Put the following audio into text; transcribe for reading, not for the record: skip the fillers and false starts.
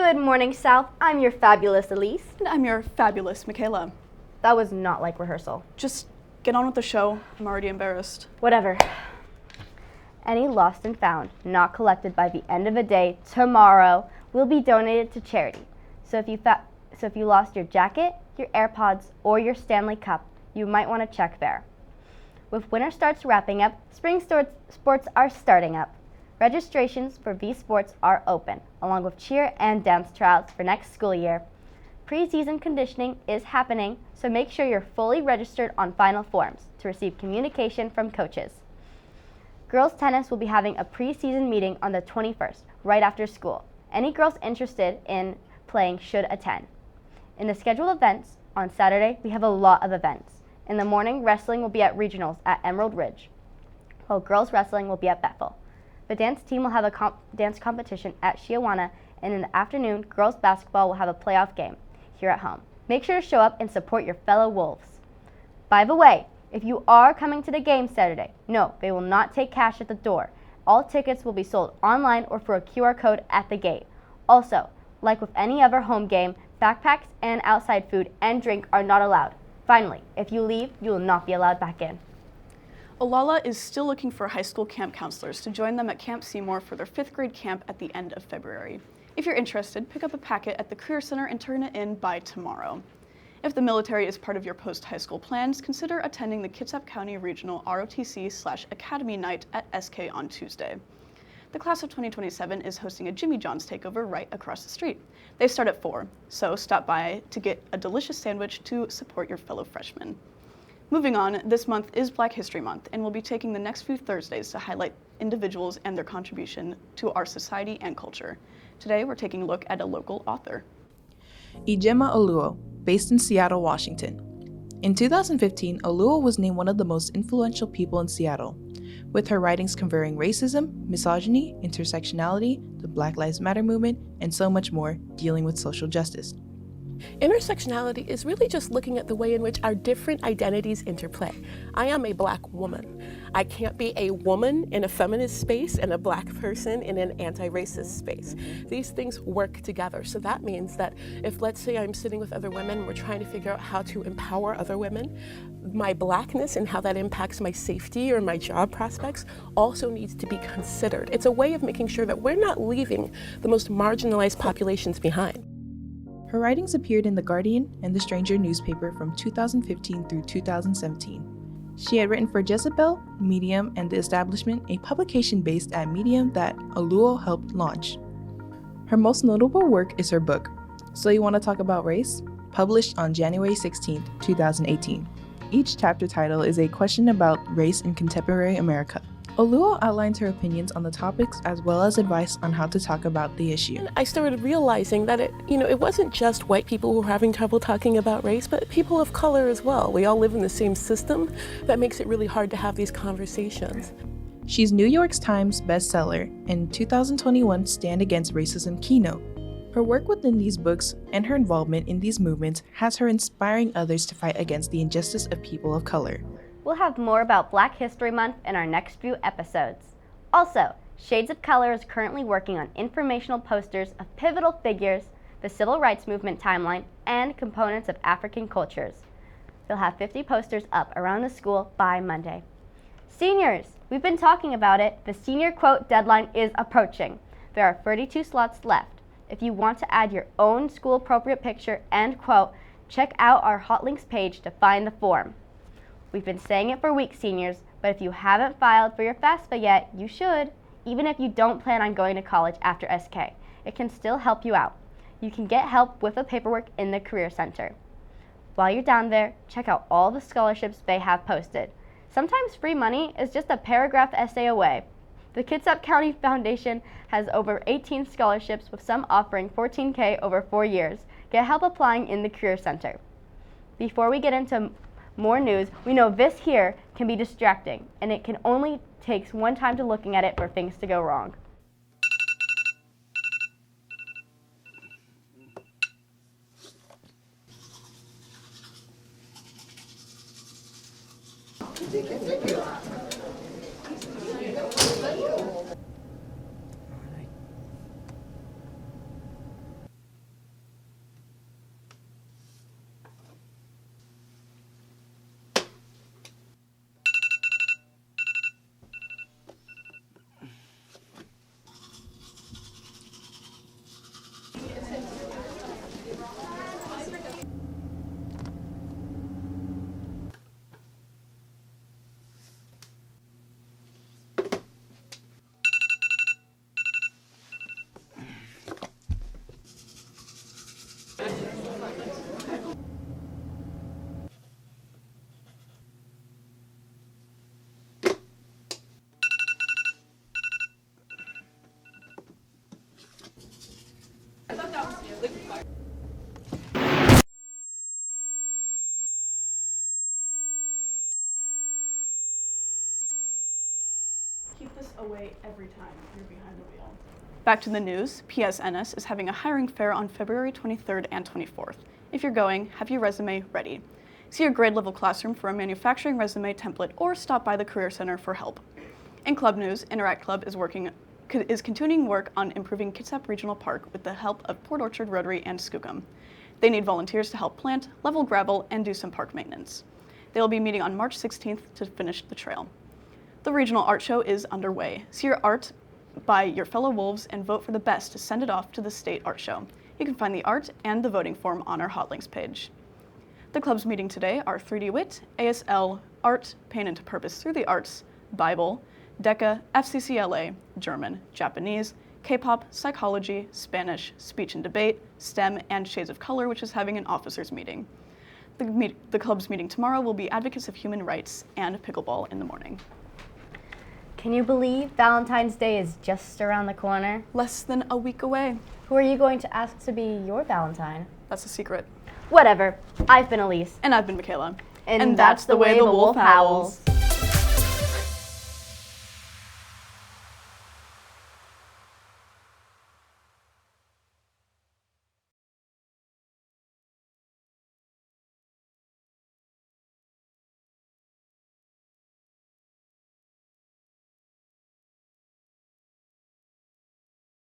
Good morning, South. I'm your fabulous Elise. And I'm your fabulous Michaela. That was not like rehearsal. Just get on with the show. I'm already embarrassed. Whatever. Any lost and found not collected by the end of the day tomorrow will be donated to charity. So if you lost your jacket, your AirPods, or your Stanley Cup, you might want to check there. With winter starts wrapping up, spring sports are starting up. Registrations for V Sports are open, along with cheer and dance tryouts for next school year. Pre-season conditioning is happening, so make sure you're fully registered on final forms to receive communication from coaches. Girls tennis will be having a pre-season meeting on the 21st, right after school. Any girls interested in playing should attend. In the scheduled events, on Saturday, we have a lot of events. In the morning, wrestling will be at regionals at Emerald Ridge, while girls wrestling will be at Bethel. The dance team will have a dance competition at Shiawana, and in the afternoon, girls basketball will have a playoff game here at home. Make sure to show up and support your fellow Wolves. By the way, if you are coming to the game Saturday, no, they will not take cash at the door. All tickets will be sold online or through a QR code at the gate. Also, like with any other home game, backpacks and outside food and drink are not allowed. Finally, if you leave, you will not be allowed back in. Olala is still looking for high school camp counselors to join them at Camp Seymour for their 5th grade camp at the end of February. If you're interested, pick up a packet at the Career Center and turn it in by tomorrow. If the military is part of your post-high school plans, consider attending the Kitsap County Regional ROTC/Academy Night at SK on Tuesday. The class of 2027 is hosting a Jimmy John's takeover right across the street. They start at 4, so stop by to get a delicious sandwich to support your fellow freshmen. Moving on, this month is Black History Month, and we'll be taking the next few Thursdays to highlight individuals and their contribution to our society and culture. Today, we're taking a look at a local author. Ijema Oluo, based in Seattle, Washington. In 2015, Oluo was named one of the most influential people in Seattle, with her writings covering racism, misogyny, intersectionality, the Black Lives Matter movement, and so much more, dealing with social justice. Intersectionality is really just looking at the way in which our different identities interplay. I am a Black woman. I can't be a woman in a feminist space and a Black person in an anti-racist space. These things work together. So that means that if, let's say, I'm sitting with other women, we're trying to figure out how to empower other women, my Blackness and how that impacts my safety or my job prospects also needs to be considered. It's a way of making sure that we're not leaving the most marginalized populations behind. Her writings appeared in The Guardian and The Stranger newspaper from 2015 through 2017. She had written for Jezebel, Medium, and The Establishment, a publication based at Medium that Oluo helped launch. Her most notable work is her book, So You Want to Talk About Race?, published on January 16, 2018. Each chapter title is a question about race in contemporary America. Oluo outlines her opinions on the topics as well as advice on how to talk about the issue. I started realizing that it wasn't just white people who were having trouble talking about race, but people of color as well. We all live in the same system. That makes it really hard to have these conversations. She's New York Times bestseller and 2021 Stand Against Racism keynote. Her work within these books and her involvement in these movements has her inspiring others to fight against the injustice of people of color. We'll have more about Black History Month in our next few episodes. Also, Shades of Color is currently working on informational posters of pivotal figures, the civil rights movement timeline, and components of African cultures. They'll have 50 posters up around the school by Monday. Seniors, we've been talking about it. The senior quote deadline is approaching. There are 32 slots left. If you want to add your own school-appropriate picture and quote, check out our Hot Links page to find the form. We've been saying it for weeks, seniors, but if you haven't filed for your FAFSA yet, you should. Even if you don't plan on going to college after SK, it can still help you out. You can get help with the paperwork in the Career Center. While you're down there, check out all the scholarships they have posted. Sometimes free money is just a paragraph essay away. The Kitsap County Foundation has over 18 scholarships, with some offering $14,000 over 4 years. Get help applying in the Career Center. Before we get into more news, we know this here can be distracting, and it can only takes one time to looking at it for things to go wrong. Keep this away every time you're behind the wheel. Back to the news, PSNS is having a hiring fair on February 23rd and 24th. If you're going, have your resume ready. See your grade level classroom for a manufacturing resume template or stop by the Career Center for help. In club news, Interact Club is continuing work on improving Kitsap Regional Park with the help of Port Orchard Rotary and Skookum. They need volunteers to help plant, level gravel, and do some park maintenance. They will be meeting on March 16th to finish the trail. The Regional Art Show is underway. See your art by your fellow Wolves and vote for the best to send it off to the State Art Show. You can find the art and the voting form on our hot links page. The clubs meeting today are 3D Wit, ASL, Art, Pain into Purpose Through the Arts, Bible, DECA, FCCLA, German, Japanese, K-pop, Psychology, Spanish, Speech and Debate, STEM, and Shades of Color, which is having an officers meeting. The club's meeting tomorrow will be Advocates of Human Rights and Pickleball in the morning. Can you believe Valentine's Day is just around the corner? Less than a week away. Who are you going to ask to be your Valentine? That's a secret. Whatever. I've been Elise. And I've been Michaela. And that's the way the wolf howls.